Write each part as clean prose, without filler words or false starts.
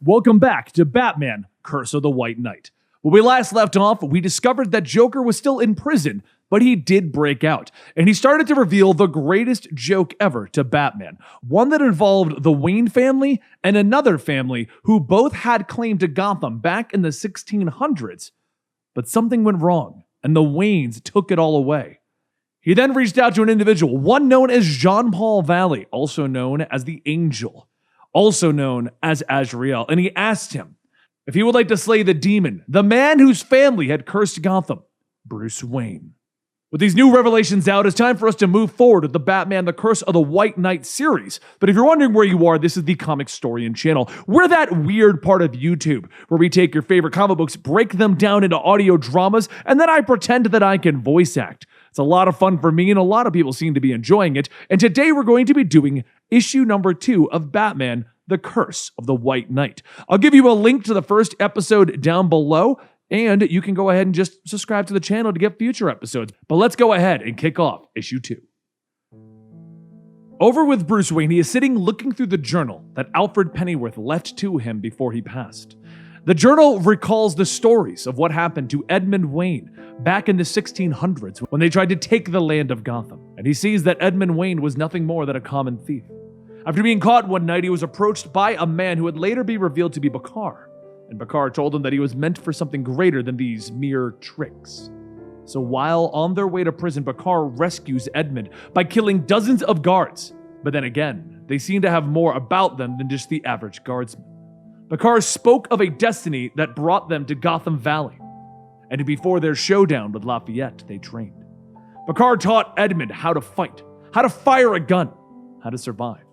Welcome back to Batman, Curse of the White Knight. When we last left off, we discovered that Joker was still in prison, but he did break out, and he started to reveal the greatest joke ever to Batman, one that involved the Wayne family and another family who both had claim to Gotham back in the 1600s, but something went wrong, and the Waynes took it all away. He then reached out to an individual, one known as Jean-Paul Valley, also known as the Angel, also known as Azrael, and he asked him if he would like to slay the demon, the man whose family had cursed Gotham, Bruce Wayne. With these new revelations out, it's time for us to move forward with the Batman, the Curse of the White Knight series. But if you're wondering where you are, this is the Comicstorian channel. We're that weird part of YouTube where we take your favorite comic books, break them down into audio dramas, and then I pretend that I can voice act. It's a lot of fun for me, and a lot of people seem to be enjoying it. And today we're going to be doing issue number 2 of Batman, the Curse of the White Knight. I'll give you a link to the first episode down below, and you can go ahead and just subscribe to the channel to get future episodes. But let's go ahead and kick off issue 2. Over with Bruce Wayne, he is sitting looking through the journal that Alfred Pennyworth left to him before he passed. The journal recalls the stories of what happened to Edmund Wayne back in the 1600s when they tried to take the land of Gotham. And he sees that Edmund Wayne was nothing more than a common thief. After being caught one night, he was approached by a man who would later be revealed to be Bakar. And Bakar told him that he was meant for something greater than these mere tricks. So while on their way to prison, Bakar rescues Edmund by killing dozens of guards. But then again, they seem to have more about them than just the average guardsman. Bakar spoke of a destiny that brought them to Gotham Valley. And before their showdown with Lafayette, they trained. Bakar taught Edmund how to fight, how to fire a gun, how to survive.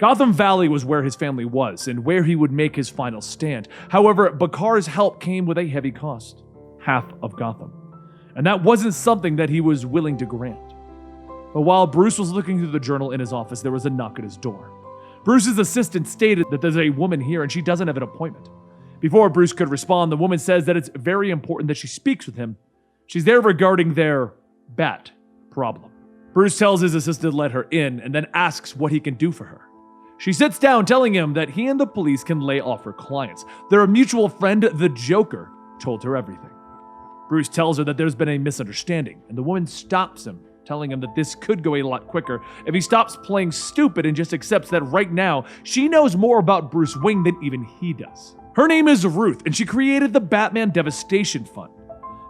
Gotham Valley was where his family was and where he would make his final stand. However, Bakar's help came with a heavy cost, half of Gotham. And that wasn't something that he was willing to grant. But while Bruce was looking through the journal in his office, there was a knock at his door. Bruce's assistant stated that there's a woman here and she doesn't have an appointment. Before Bruce could respond, the woman says that it's very important that she speaks with him. She's there regarding their bat problem. Bruce tells his assistant to let her in and then asks what he can do for her. She sits down, telling him that he and the police can lay off her clients. Their mutual friend, the Joker, told her everything. Bruce tells her that there's been a misunderstanding, and the woman stops him, telling him that this could go a lot quicker if he stops playing stupid and just accepts that right now she knows more about Bruce Wayne than even he does. Her name is Ruth, and she created the Batman Devastation Fund.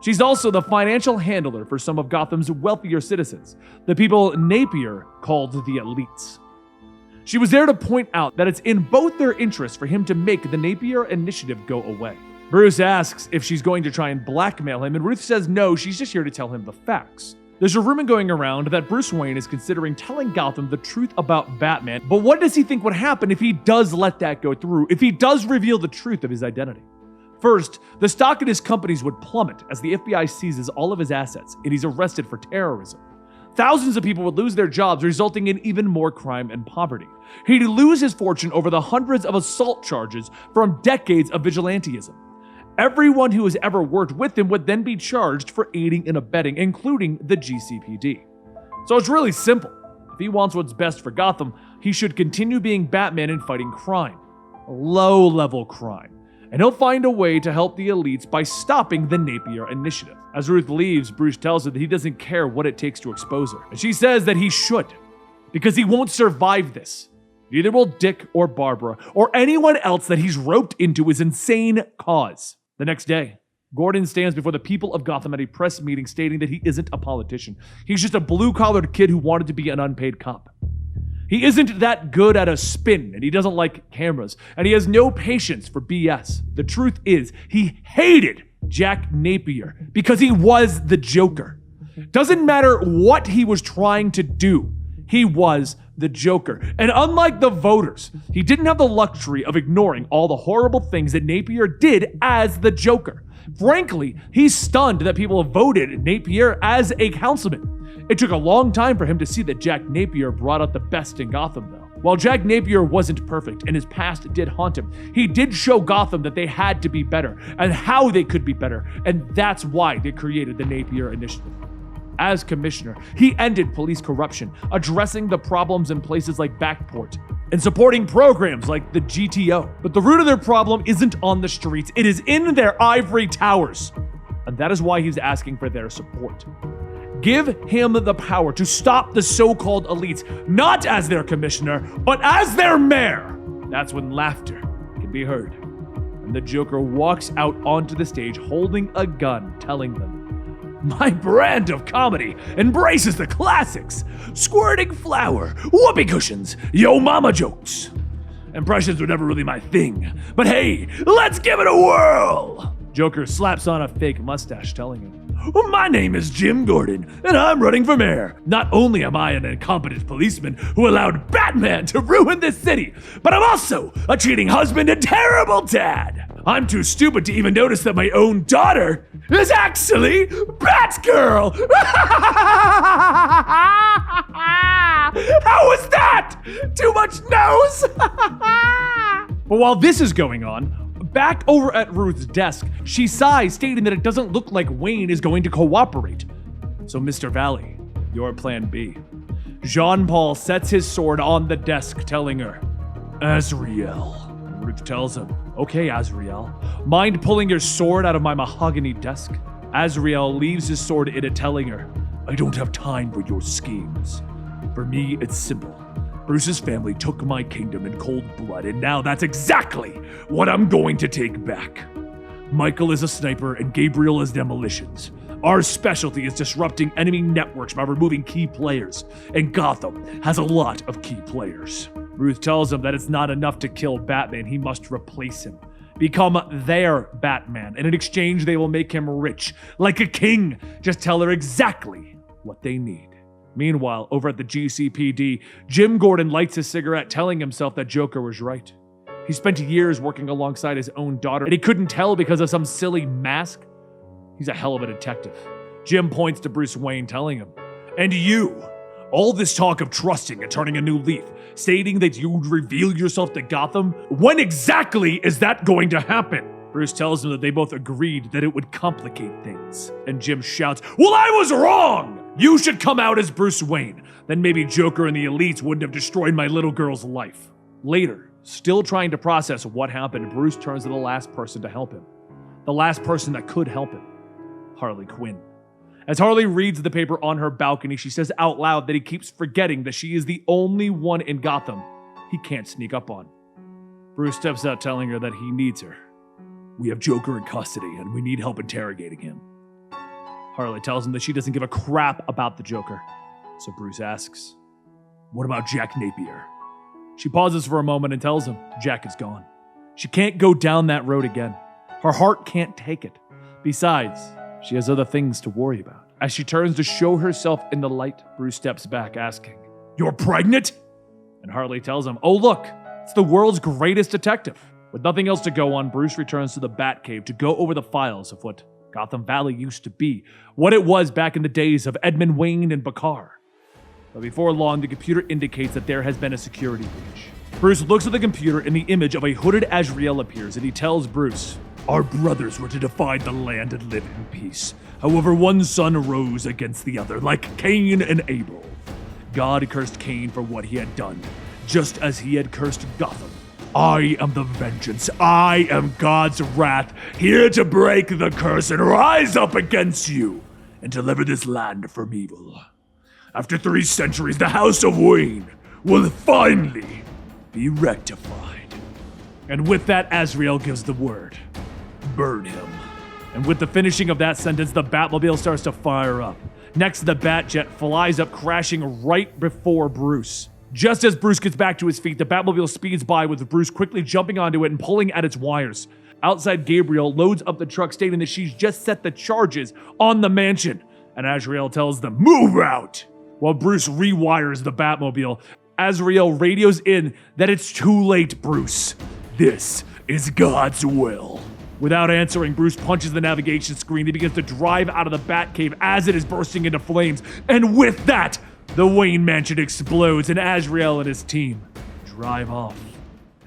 She's also the financial handler for some of Gotham's wealthier citizens, the people Napier called the elites. She was there to point out that it's in both their interests for him to make the Napier initiative go away. Bruce asks if she's going to try and blackmail him, and Ruth says no, she's just here to tell him the facts. There's a rumor going around that Bruce Wayne is considering telling Gotham the truth about Batman, but what does he think would happen if he does let that go through, if he does reveal the truth of his identity? First, the stock in his companies would plummet as the FBI seizes all of his assets and he's arrested for terrorism. Thousands of people would lose their jobs, resulting in even more crime and poverty. He'd lose his fortune over the hundreds of assault charges from decades of vigilantism. Everyone who has ever worked with him would then be charged for aiding and abetting, including the GCPD. So it's really simple. If he wants what's best for Gotham, he should continue being Batman and fighting crime. Low-level crime. And he'll find a way to help the elites by stopping the Napier initiative. As Ruth leaves, Bruce tells her that he doesn't care what it takes to expose her. And she says that he should, because he won't survive this. Neither will Dick or Barbara or anyone else that he's roped into his insane cause. The next day, Gordon stands before the people of Gotham at a press meeting stating that he isn't a politician. He's just a blue-collared kid who wanted to be an unpaid cop. He isn't that good at a spin, and he doesn't like cameras, and he has no patience for BS. The truth is, he hated Jack Napier because he was the Joker. Doesn't matter what he was trying to do, he was the Joker. And unlike the voters, he didn't have the luxury of ignoring all the horrible things that Napier did as the Joker. Frankly, he's stunned that people have voted Napier as a councilman. It took a long time for him to see that Jack Napier brought out the best in Gotham, though. While Jack Napier wasn't perfect and his past did haunt him, he did show Gotham that they had to be better and how they could be better, and that's why they created the Napier Initiative. As commissioner, he ended police corruption, addressing the problems in places like Backport, and supporting programs like the GTO. But the root of their problem isn't on the streets, it is in their ivory towers. And that is why he's asking for their support. Give him the power to stop the so-called elites, not as their commissioner, but as their mayor. That's when laughter can be heard. And the Joker walks out onto the stage holding a gun, telling them, "My brand of comedy embraces the classics. Squirting flour, whoopee cushions, yo mama jokes. Impressions were never really my thing, but hey, let's give it a whirl." Joker slaps on a fake mustache, telling him, "My name is Jim Gordon, and I'm running for mayor. Not only am I an incompetent policeman who allowed Batman to ruin this city, but I'm also a cheating husband and terrible dad. I'm too stupid to even notice that my own daughter is actually Batgirl." How was that? Too much nose? But while this is going on, back over at Ruth's desk, she sighs, stating that it doesn't look like Wayne is going to cooperate. So, Mr. Valley, your plan B. Jean-Paul sets his sword on the desk, telling her, "Azrael." Ruth tells him, "Okay, Azrael, mind pulling your sword out of my mahogany desk?" Azrael leaves his sword in it, telling her, "I don't have time for your schemes. For me, it's simple. Bruce's family took my kingdom in cold blood, and now that's exactly what I'm going to take back. Michael is a sniper and Gabriel is demolitions. Our specialty is disrupting enemy networks by removing key players, and Gotham has a lot of key players." Ruth tells him that it's not enough to kill Batman, he must replace him. Become their Batman, and in exchange they will make him rich, like a king. Just tell her exactly what they need. Meanwhile, over at the GCPD, Jim Gordon lights a cigarette, telling himself that Joker was right. He spent years working alongside his own daughter, and he couldn't tell because of some silly mask. He's a hell of a detective. Jim points to Bruce Wayne, telling him, "And you, all this talk of trusting and turning a new leaf, stating that you'd reveal yourself to Gotham, when exactly is that going to happen?" Bruce tells him that they both agreed that it would complicate things. And Jim shouts, "Well, I was wrong! You should come out as Bruce Wayne. Then maybe Joker and the elites wouldn't have destroyed my little girl's life." Later, still trying to process what happened, Bruce turns to the last person to help him. The last person that could help him. Harley Quinn. As Harley reads the paper on her balcony, she says out loud that he keeps forgetting that she is the only one in Gotham he can't sneak up on. Bruce steps out, telling her that he needs her. "We have Joker in custody, and we need help interrogating him." Harley tells him that she doesn't give a crap about the Joker. So Bruce asks, "What about Jack Napier?" She pauses for a moment and tells him Jack is gone. She can't go down that road again. Her heart can't take it. Besides, she has other things to worry about. As she turns to show herself in the light, Bruce steps back, asking, "You're pregnant?" And Harley tells him, "Oh look, it's the world's greatest detective." With nothing else to go on, Bruce returns to the Batcave to go over the files of what Gotham Valley used to be, what it was back in the days of Edmund Wayne and Bakar. But before long, the computer indicates that there has been a security breach. Bruce looks at the computer and the image of a hooded Azrael appears, and he tells Bruce, "Our brothers were to divide the land and live in peace. However, one son rose against the other, like Cain and Abel. God cursed Cain for what he had done, just as he had cursed Gotham. I am the vengeance. I am God's wrath, here to break the curse and rise up against you and deliver this land from evil. After 3 centuries, the House of Wayne will finally be rectified." And with that, Azrael gives the word. Burn him. And with the finishing of that sentence, the Batmobile starts to fire up. Next, the Batjet flies up, crashing right before Bruce. Just as Bruce gets back to his feet, the Batmobile speeds by, with Bruce quickly jumping onto it and pulling at its wires. Outside, Gabriel loads up the truck, stating that she's just set the charges on the mansion. And Azrael tells them, "Move out!" While Bruce rewires the Batmobile, Azrael radios in that it's too late, Bruce. This is God's will. Without answering, Bruce punches the navigation screen. He begins to drive out of the Batcave as it is bursting into flames. And with that, the Wayne Mansion explodes and Azrael and his team drive off.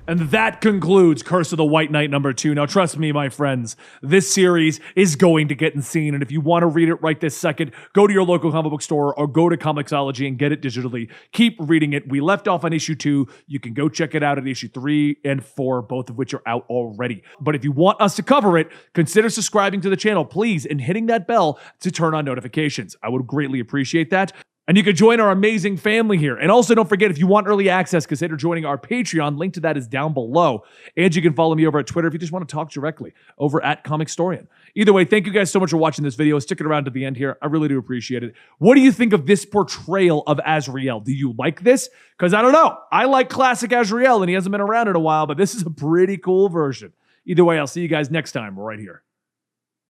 And that concludes Curse of the White Knight #2. Now, trust me, my friends, this series is going to get insane. And if you want to read it right this second, go to your local comic book store or go to Comicsology and get it digitally. Keep reading it. We left off on issue 2. You can go check it out at issue 3 and 4, both of which are out already. But if you want us to cover it, consider subscribing to the channel, please, and hitting that bell to turn on notifications. I would greatly appreciate that. And you can join our amazing family here. And also don't forget, if you want early access, consider joining our Patreon. Link to that is down below. And you can follow me over at Twitter if you just want to talk directly over at Comicstorian. Either way, thank you guys so much for watching this video, sticking around to the end here. I really do appreciate it. What do you think of this portrayal of Azrael? Do you like this? Because I don't know. I like classic Azrael, and he hasn't been around in a while, but this is a pretty cool version. Either way, I'll see you guys next time right here.